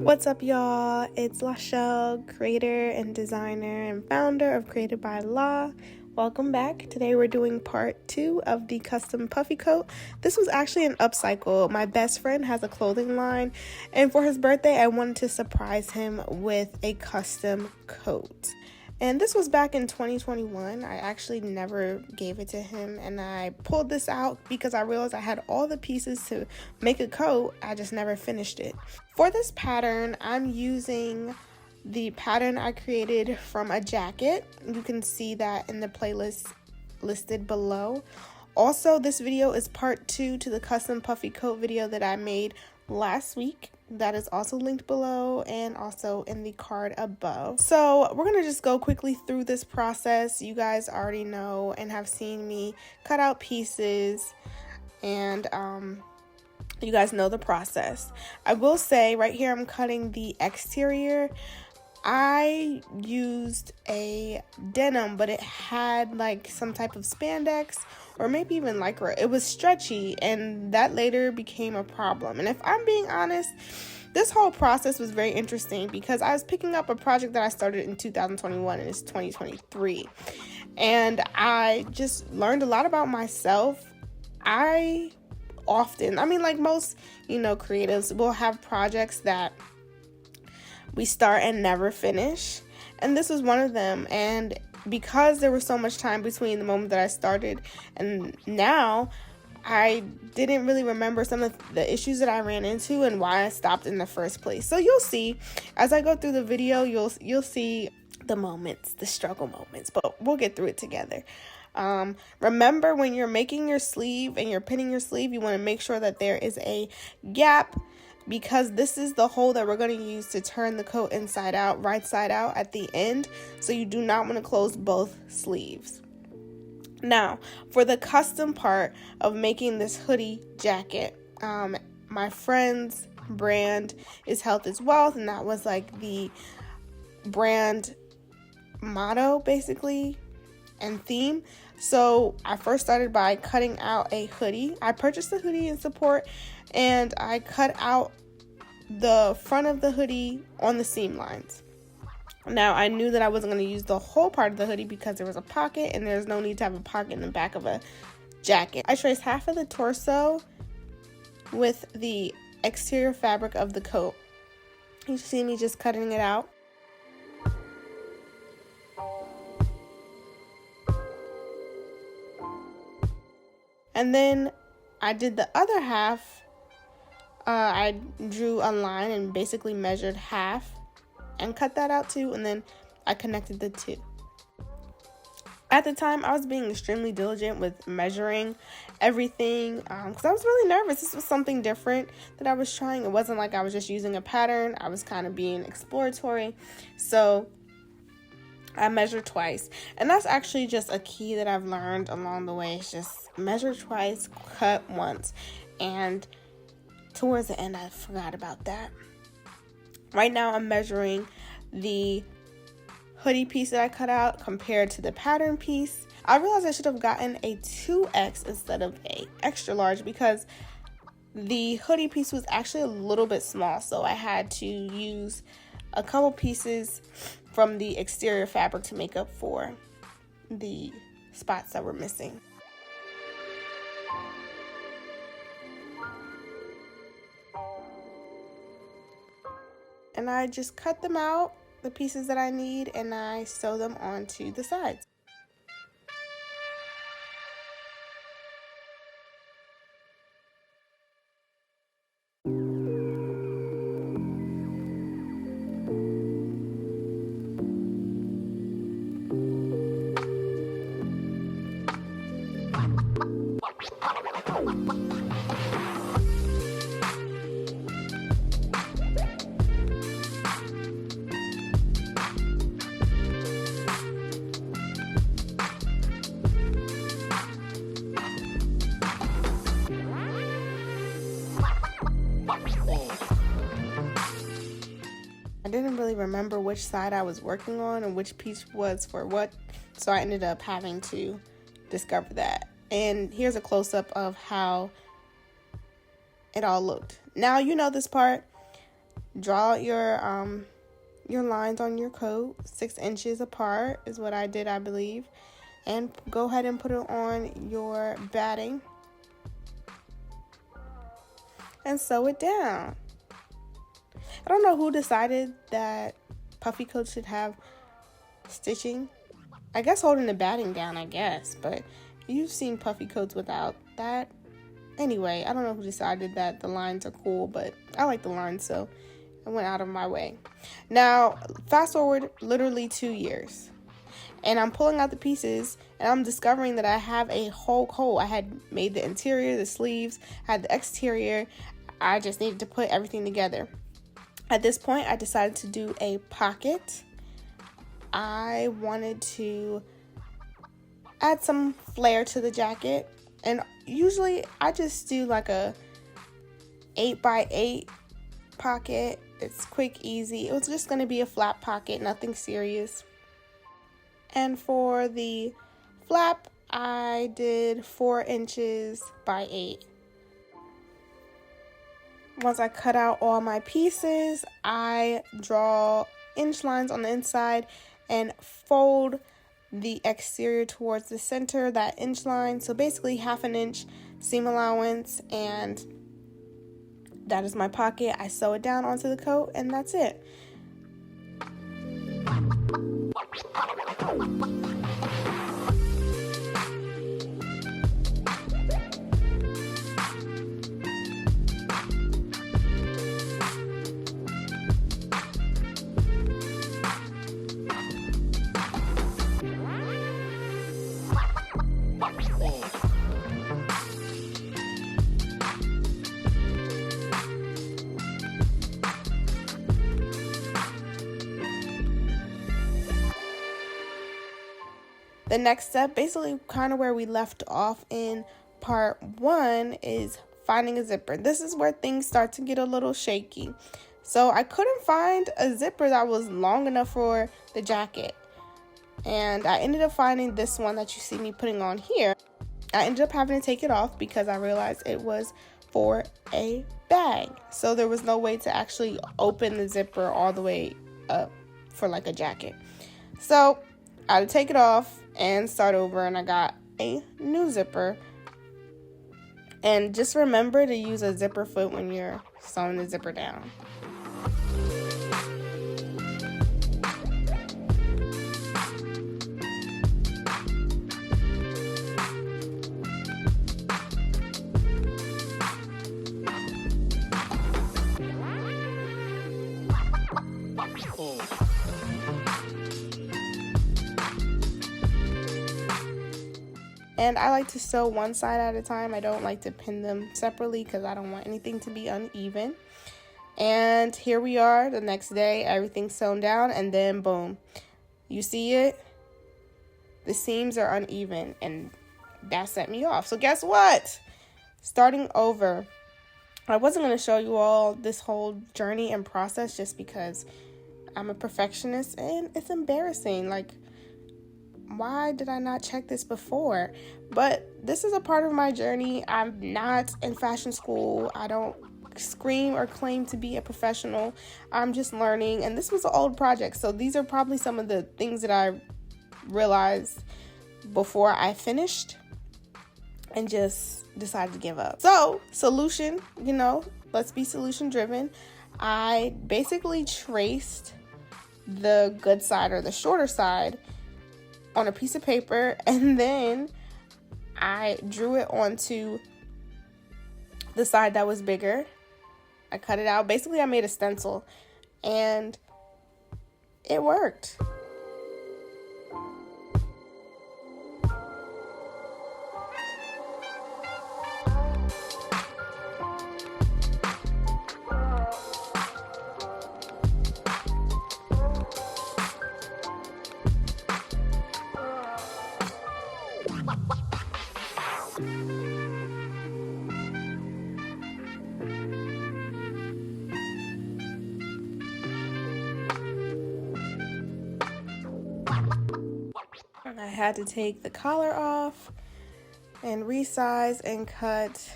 What's up, y'all? It's Lachelle, creator and designer and founder of Created by La. Welcome back. Today we're doing part 2 of the custom puffy coat. This was actually an upcycle. My best friend has a clothing line, and for his birthday I wanted to surprise him with a custom coat. And this was back in 2021. I actually never gave it to him, and I pulled this out because I realized I had all the pieces to make a coat. I just never finished it. For this pattern, I'm using the pattern I created from a jacket. You can see that in the playlist listed below. Also, this video is part 2 to the custom puffy coat video that I made last week. That is also linked below and also in the card above. So we're gonna just go quickly through this process. You guys already know and have seen me cut out pieces, and you guys know the process. I will say right here I'm cutting the exterior. I used a denim, but it had like some type of spandex or maybe even lycra. It was stretchy, and that later became a problem. And if I'm being honest, this whole process was very interesting because I was picking up a project that I started in 2021 and it's 2023. And I just learned a lot about myself. I mean, like most, creatives will have projects that we start and never finish, and this was one of them. And because there was so much time between the moment that I started and now, I didn't really remember some of the issues that I ran into and why I stopped in the first place. So you'll see as I go through the video, you'll see the moments, the struggle moments, but we'll get through it together. Remember, when you're making your sleeve and you're pinning your sleeve, you want to make sure that there is a gap, because this is the hole that we're going to use to turn the coat inside out, right side out at the end. So you do not want to close both sleeves. Now, for the custom part of making this hoodie jacket, my friend's brand is Health is Wealth, and that was like the brand motto basically and theme. So I first started by cutting out a hoodie. I purchased the hoodie in support, and I cut out the front of the hoodie on the seam lines. Now, I knew that I wasn't going to use the whole part of the hoodie because there was a pocket, and there's no need to have a pocket in the back of a jacket. I traced half of the torso with the exterior fabric of the coat. You see me just cutting it out. And then I did the other half. I drew a line and basically measured half and cut that out too, and then I connected the two. At the time, I was being extremely diligent with measuring everything because I was really nervous. This was something different that I was trying. It wasn't like I was just using a pattern. I was kind of being exploratory. So I measured twice, and that's actually just a key that I've learned along the way. It's just measure twice, cut once, and towards the end I forgot about that. Right now I'm measuring the hoodie piece that I cut out compared to the pattern piece. I realized I should have gotten a 2X instead of a extra large because the hoodie piece was actually a little bit small, so I had to use a couple pieces from the exterior fabric to make up for the spots that were missing. And I just cut them out, the pieces that I need, and I sew them onto the sides. I didn't really remember which side I was working on and which piece was for what, so I ended up having to discover that. And here's a close-up of how it all looked. Now you know this part. draw out your lines on your coat. 6 inches apart is what I did, I believe. And go ahead and put it on your batting and sew it down. I don't know who decided that puffy coats should have stitching. I guess holding the batting down, I guess, but you've seen puffy coats without that. Anyway, I don't know who decided that the lines are cool, but I like the lines, so I went out of my way. Now, fast forward literally 2 years, and I'm pulling out the pieces, and I'm discovering that I have a whole coat. I had made the interior, the sleeves, had the exterior. I just needed to put everything together. At this point, I decided to do a pocket. I wanted to add some flair to the jacket, and usually I just do like a 8x8 pocket. It's quick, easy. It was just going to be a flap pocket, nothing serious. And for the flap, I did 4 inches by 8. Once I cut out all my pieces, I draw inch lines on the inside and fold the exterior towards the center, that inch line. So basically 1/2 inch seam allowance, and that is my pocket. I sew it down onto the coat, and that's it. The next step, basically kind of where we left off in part 1, is finding a zipper. This is where things start to get a little shaky. So I couldn't find a zipper that was long enough for the jacket. And I ended up finding this one that you see me putting on here. I ended up having to take it off because I realized it was for a bag. So there was no way to actually open the zipper all the way up for like a jacket. So I had to take it off and start over, and I got a new zipper. And just remember to use a zipper foot when you're sewing the zipper down. And I like to sew one side at a time. I don't like to pin them separately because I don't want anything to be uneven. And here we are the next day, everything's sewn down, and then boom. You see it? The seams are uneven, and that set me off. So guess what? Starting over. I wasn't going to show you all this whole journey and process just because I'm a perfectionist and it's embarrassing. Like, why did I not check this before? But this is a part of my journey. I'm not in fashion school. I don't scream or claim to be a professional. I'm just learning, and this was an old project. So these are probably some of the things that I realized before I finished and just decided to give up. So solution, let's be solution driven. I basically traced the good side or the shorter side on a piece of paper, and then I drew it onto the side that was bigger. I cut it out. Basically, I made a stencil, and it worked. I had to take the collar off and resize and cut.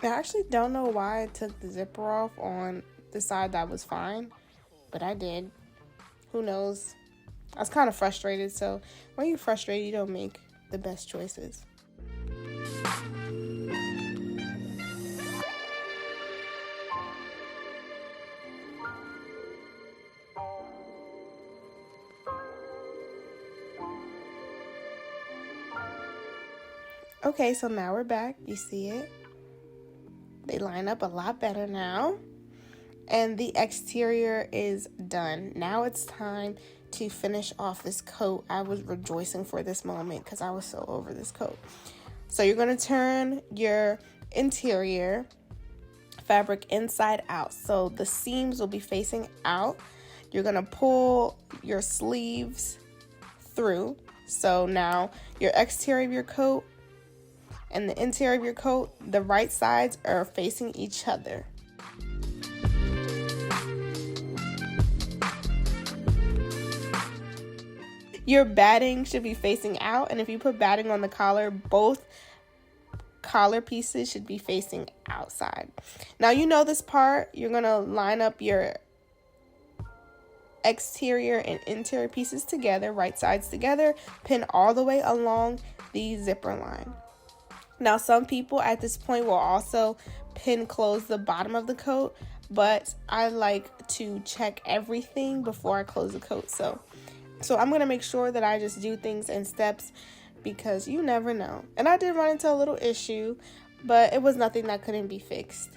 I actually don't know why I took the zipper off on the side that was fine, but I did. Who knows? I was kind of frustrated, so when you're frustrated, you don't make the best choices. Okay, so now we're back. You see it? They line up a lot better now. And the exterior is done. Now it's time to finish off this coat. I was rejoicing for this moment because I was so over this coat. So you're going to turn your interior fabric inside out. So the seams will be facing out. You're going to pull your sleeves through. So now your exterior of your coat and the interior of your coat, the right sides are facing each other. Your batting should be facing out, and if you put batting on the collar, both collar pieces should be facing outside. Now you know this part, you're gonna line up your exterior and interior pieces together, right sides together, pin all the way along the zipper line. Now some people at this point will also close the bottom of the coat, but I like to check everything before I close the coat. So I'm going to make sure that I just do things in steps because you never know. And I did run into a little issue, but it was nothing that couldn't be fixed.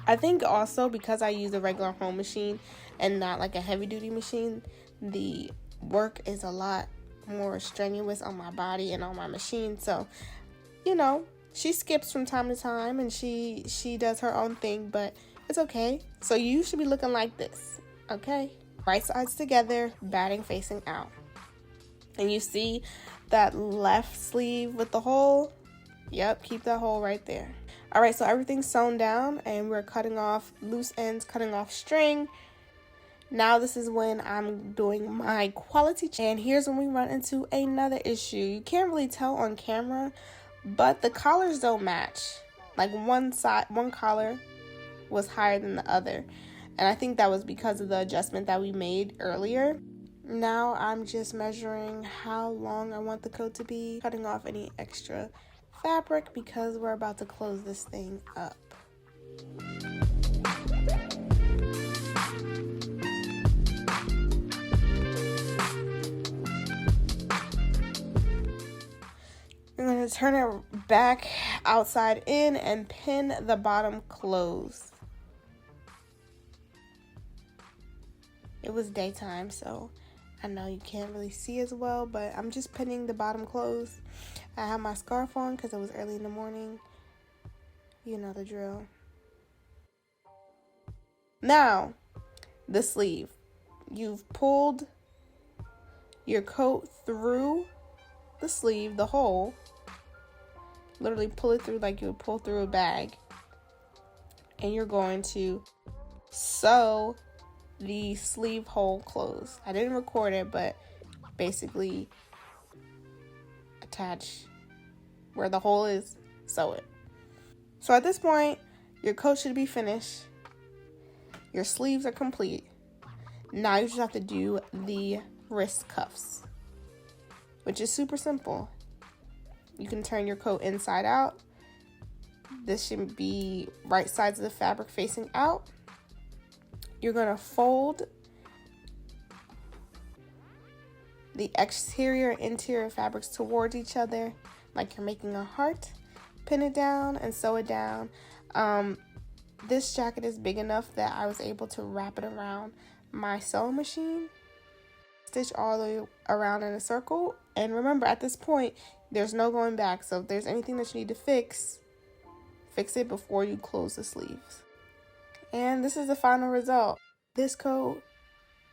I think also because I use a regular home machine and not like a heavy duty machine, the work is a lot more strenuous on my body and on my machine. So, you know, she skips from time to time and she does her own thing, but it's okay. So you should be looking like this, okay? Right sides together, batting facing out. And you see that left sleeve with the hole? Yep, keep that hole right there. All right, so everything's sewn down and we're cutting off loose ends, cutting off string. Now this is when I'm doing my quality check. And here's when we run into another issue. You can't really tell on camera, but the collars don't match. Like one collar was higher than the other. And I think that was because of the adjustment that we made earlier. Now I'm just measuring how long I want the coat to be, cutting off any extra fabric because we're about to close this thing up. I'm going to turn it back outside in and pin the bottom closed. It was daytime, so I know you can't really see as well, but I'm just pinning the bottom closed. I have my scarf on because it was early in the morning. You know the drill. Now, the sleeve. You've pulled your coat through the sleeve, the hole. Literally pull it through like you would pull through a bag. And you're going to sew the sleeve hole closed. I didn't record it, but basically attach where the hole is, sew it. So at this point, your coat should be finished. Your sleeves are complete. Now you just have to do the wrist cuffs, which is super simple. You can turn your coat inside out. This should be right sides of the fabric facing out. You're going to fold the exterior and interior fabrics towards each other like you're making a heart. Pin it down and sew it down. This jacket is big enough that I was able to wrap it around my sewing machine. Stitch all the way around in a circle. And remember, at this point, there's no going back. So if there's anything that you need to fix it before you close the sleeves. And this is the final result. This coat,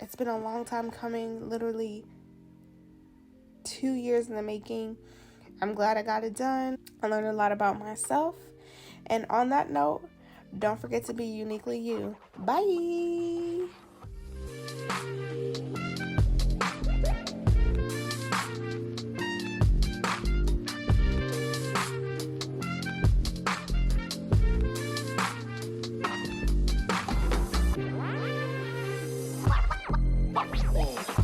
it's been a long time coming, literally 2 years in the making. I'm glad I got it done. I learned a lot about myself. And on that note, don't forget to be uniquely you. Bye! Oh.